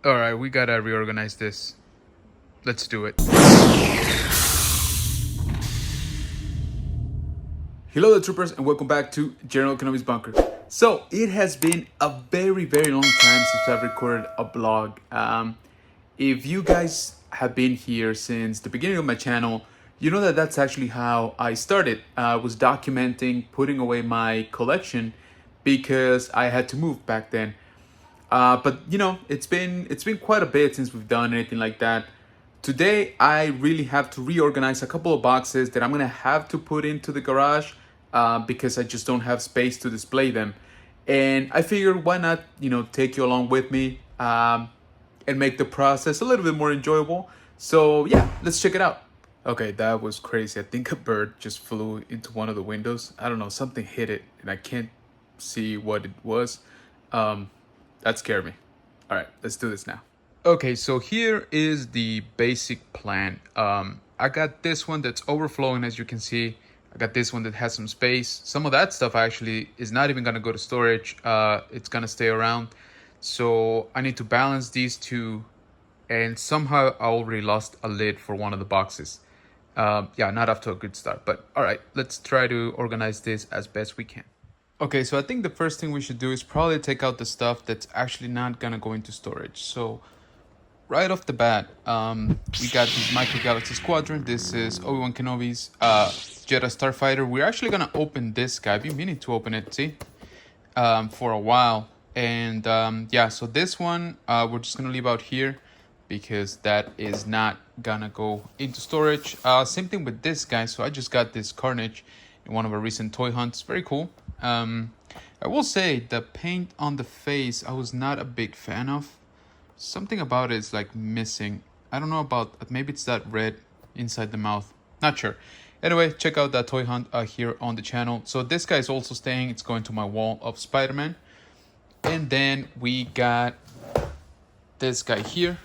All right, we gotta reorganize this. Let's do it. Hello, the troopers, and welcome back to General Kenobi's Bunker. So it has been a very long time since I've recorded a vlog. If you guys have been here since the beginning of my channel, you know that that's actually how I started. I was documenting, putting away my collection because I had to move back then. But you know, it's been quite a bit since we've done anything like that. Today, I really have to reorganize a couple of boxes that I'm gonna have to put into the garage because I just don't have space to display them. And I figured, why not, you know, take you along with me and make the process a little bit more enjoyable. So yeah, let's check it out. Okay, that was crazy. I think a bird just flew into one of the windows. I don't know, something hit it, and I can't see what it was. That scared me. All right, let's do this now. Okay, so here is the basic plan. I got this one that's overflowing, as you can see. I got this one that has some space. Some of that stuff actually is not even gonna go to storage. It's gonna stay around. So I need to balance these two, and somehow I already lost a lid for one of the boxes. Yeah, not off to a good start, but all right, let's try to organize this as best we can. Okay, so I think the first thing we should do is probably take out the stuff that's actually not gonna go into storage. So right off the bat, we got this Micro Galaxy Squadron. This is Obi-Wan Kenobi's Jedi Starfighter. We're actually gonna open this guy. I've been meaning to open it, see, for a while. And yeah, so this one we're just gonna leave out here because that is not gonna go into storage. Same thing with this guy. So I just got this Carnage in one of our recent toy hunts. Very cool. I will say the paint on the face I was not a big fan of. Something about it is like missing. I don't know about, maybe it's that red inside the mouth. Not sure. Anyway, check out that toy hunt here on the channel. So this guy is also staying. It's going to my wall of Spider-Man. And then we got this guy here.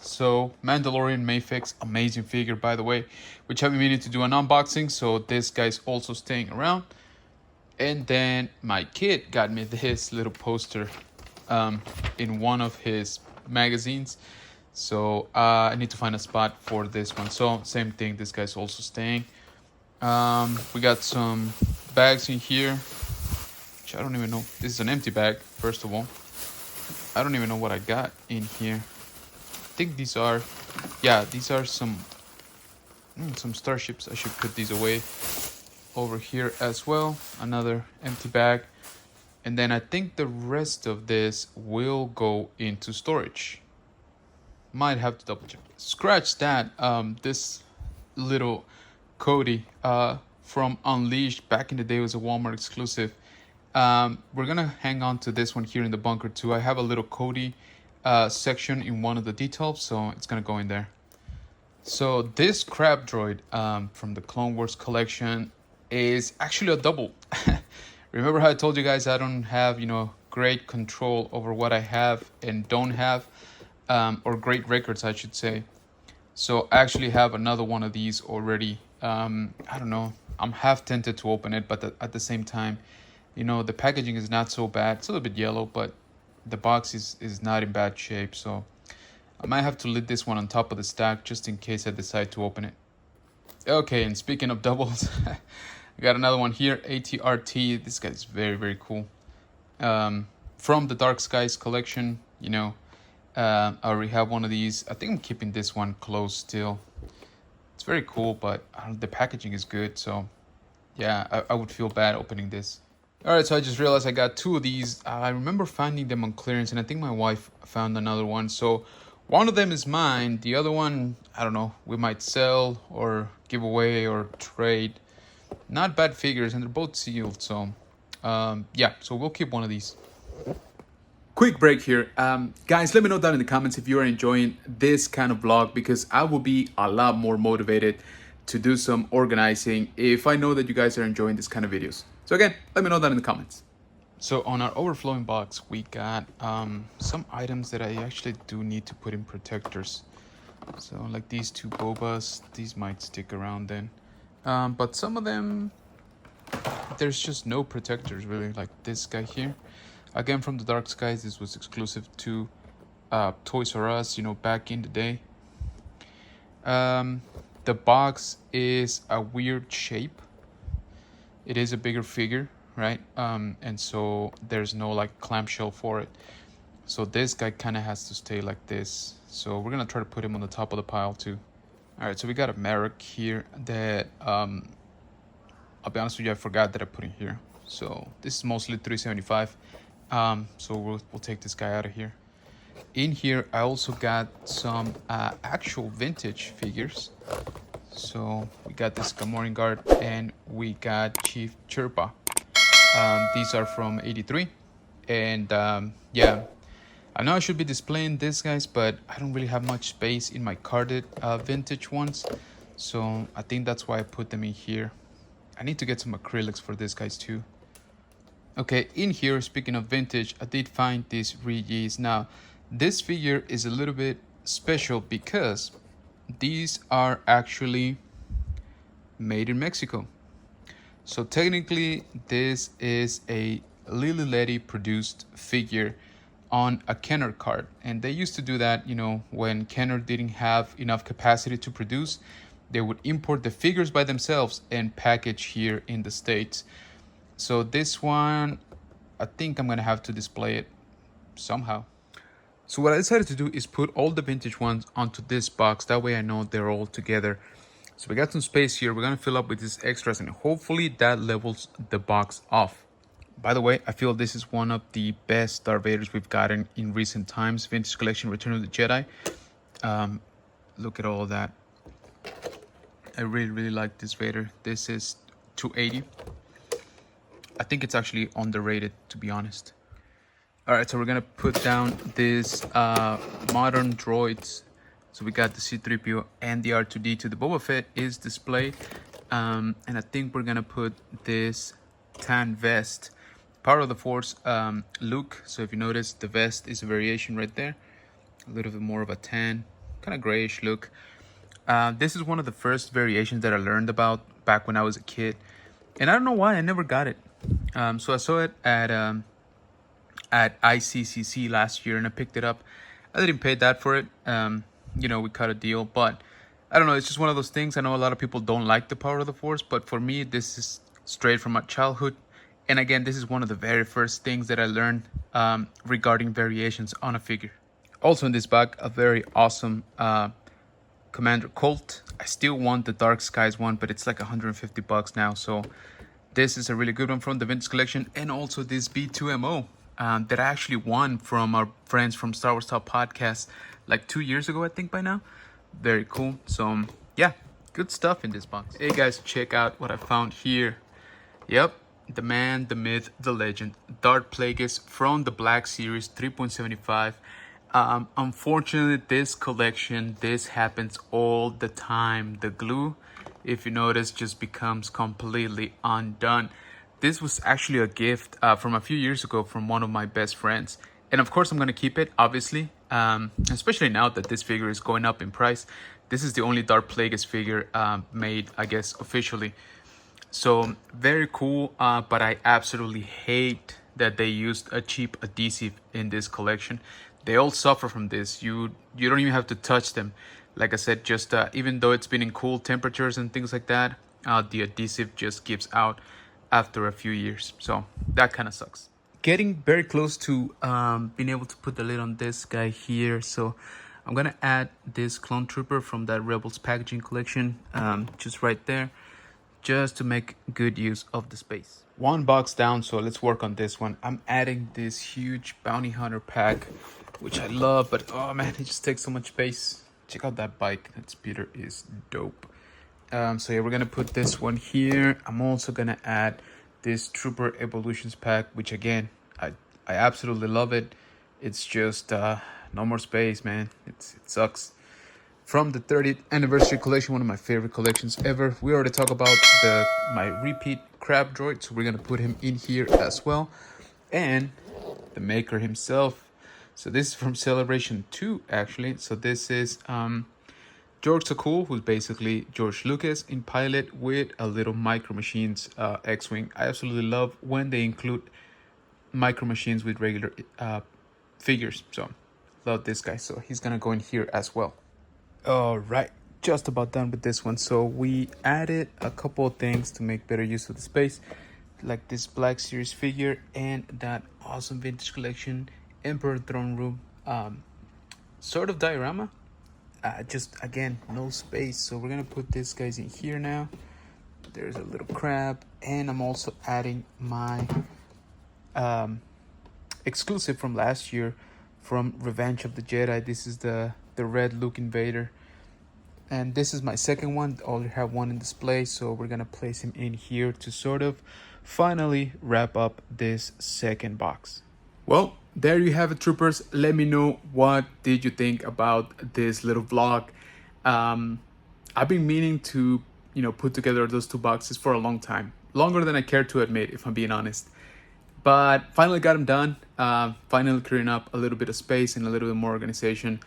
So Mandalorian Mayfix, amazing figure by the way, which I've been meaning to do an unboxing. So this guy's also staying around. And then my kid got me this little poster in one of his magazines. So I need to find a spot for this one. So same thing, this guy's also staying. We got some bags in here, which I don't even know. This is an empty bag, first of all. I don't even know what I got in here. I think these are, yeah, these are some starships. I should put these away. Over here as well, another empty bag. And then I think the rest of this will go into storage. Might have to double check. Scratch that. This little Cody from Unleashed back in the day was a Walmart exclusive. We're gonna hang on to this one here in the bunker too. I have a little Cody section in one of the details, so it's gonna go in there. So this crab droid from the Clone Wars collection is actually a double. Remember how I told you guys I don't have, you know, great control over what I have and don't have, or great records, I should say. So I actually have another one of these already. I don't know. I'm half tempted to open it, but at the same time, you know, the packaging is not so bad. It's a little bit yellow, but the box is not in bad shape. So I might have to lid this one on top of the stack just in case I decide to open it. Okay, and speaking of doubles, I got another one here, ATRT. This guy's very cool. From the Dark Skies collection, you know, I already have one of these. I think I'm keeping this one closed still. It's very cool, but the packaging is good. So yeah, I would feel bad opening this. All right, so I just realized I got two of these. I remember finding them on clearance, and I think my wife found another one. So one of them is mine. The other one, I don't know, we might sell or give away or trade. Not bad figures, and they're both sealed. So yeah, so we'll keep one of these. Quick break here. Guys, let me know down in the comments if you are enjoying this kind of vlog, because I will be a lot more motivated to do some organizing if I know that you guys are enjoying this kind of videos. So again, let me know down in the comments. So on our overflowing box, we got some items that I actually do need to put in protectors. So like these two Bobas, these might stick around then. But some of them, there's just no protectors really, like this guy here. Again, from the Dark Skies, this was exclusive to Toys R Us, back in the day. The box is a weird shape. It is a bigger figure, right? And so there's no like clamshell for it. So this guy kind of has to stay like this. So we're gonna try to put him on the top of the pile too. All right, so we got a Merrick here that I'll be honest with you, I forgot that I put in here. So this is mostly 375. So we'll take this guy out of here. In here, I also got some actual vintage figures. So we got this Gamorrean Guard and we got Chief Chirpa. These are from 83. And yeah, I know I should be displaying these guys, but I don't really have much space in my carded vintage ones. So I think that's why I put them in here. I need to get some acrylics for these guys too. Okay, in here, speaking of vintage, I did find these Regis. Now, this figure is a little bit special because these are actually made in Mexico. So technically, this is a Lili Ledy produced figure on a Kenner card. And they used to do that, when Kenner didn't have enough capacity to produce, they would import the figures by themselves and package here in the States. So this one, I think I'm gonna have to display it somehow. So what I decided to do is put all the vintage ones onto this box. That way I know they're all together. So we got some space here. We're gonna fill up with these extras and hopefully that levels the box off. By the way, I feel this is one of the best Darth Vaders we've gotten in recent times. Vintage Collection Return of the Jedi. Look at all of that. I really like this Vader. This is 280. I think it's actually underrated, to be honest. All right, so we're gonna put down this modern droids. So we got the C-3PO and the R2-D2. The Boba Fett is displayed. And I think we're gonna put this tan vest. Power of the Force Luke. So if you notice, the vest is a variation right there. A little bit more of a tan, kind of grayish look. This is one of the first variations that I learned about back when I was a kid. And I don't know why I never got it. So I saw it at ICCC last year and I picked it up. I didn't pay that for it. We cut a deal, but I don't know. It's just one of those things. I know a lot of people don't like the Power of the Force, but for me, this is straight from my childhood. And again, this is one of the very first things that I learned regarding variations on a figure. Also in this bag, a very awesome Commander Colt. I still want the Dark Skies one, but it's like $150 now. So this is a really good one from the Vintage Collection. And also this B2MO that I actually won from our friends from Star Wars Talk Podcast like 2 years ago, I think by now. Very cool. So yeah, good stuff in this box. Hey guys, check out what I found here. Yep, the man, the myth, the legend, Darth Plagueis from the Black Series 3.75. Unfortunately, this collection, this happens all the time. The glue, if you notice, just becomes completely undone. This was actually a gift from a few years ago from one of my best friends. And of course, I'm going to keep it, obviously, especially now that this figure is going up in price. This is the only Darth Plagueis figure made, I guess, officially. So very cool, but I absolutely hate that they used a cheap adhesive in this collection. They all suffer from this. You don't even have to touch them. Like I said, just even though it's been in cool temperatures and things like that, the adhesive just gives out after a few years. So that kind of sucks. Getting very close to being able to put the lid on this guy here. So I'm gonna add this Clone Trooper from that Rebels packaging collection, just right there, just to make good use of the space. One box down, so let's work on this one. I'm adding this huge Bounty Hunter pack, which I love, but oh man, it just takes so much space. Check out that bike, that speeder is dope. So yeah, we're gonna put this one here. I'm also gonna add this Trooper Evolutions pack, which again, I absolutely love it. It's just no more space, man. It sucks. From the 30th anniversary collection, one of my favorite collections ever. We already talked about my repeat crab droid, so we're gonna put him in here as well. And the maker himself. So this is from Celebration 2, actually. So this is George Takul, who's basically George Lucas in pilot with a little Micro Machines X-Wing. I absolutely love when they include Micro Machines with regular figures. So Love this guy. So he's gonna go in here as well. All right, just about done with this one. So we added a couple of things to make better use of the space, like this Black Series figure and that awesome vintage collection Emperor Throne Room sort of diorama. Just again, no space, so we're gonna put these guys in here now. There's a little crab, and I'm also adding my exclusive from last year from Revenge of the Jedi. This is the red Luke Invader, and this is my second one. I already have one in display, so we're gonna place him in here to sort of finally wrap up this second box. Well, there you have it, troopers. Let me know, what did you think about this little vlog. I've been meaning to put together those two boxes for a long time, longer than I care to admit, if I'm being honest. But finally got them done. Finally clearing up a little bit of space and a little bit more organization.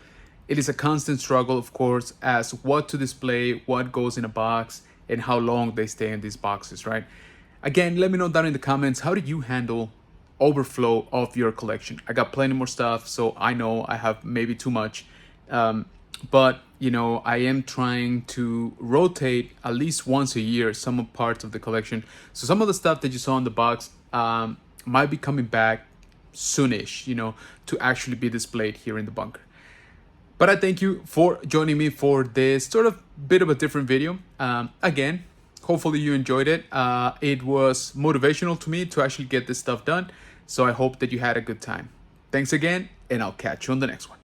It is a constant struggle, of course, as what to display, what goes in a box, and how long they stay in these boxes, right? Again, let me know down in the comments, how do you handle overflow of your collection? I got plenty more stuff, so I know I have maybe too much. But I am trying to rotate at least once a year some parts of the collection. So some of the stuff that you saw in the box might be coming back soonish, to actually be displayed here in the bunker. But I thank you for joining me for this sort of bit of a different video. Again, hopefully you enjoyed it. It was motivational to me to actually get this stuff done. So I hope that you had a good time. Thanks again, and I'll catch you on the next one.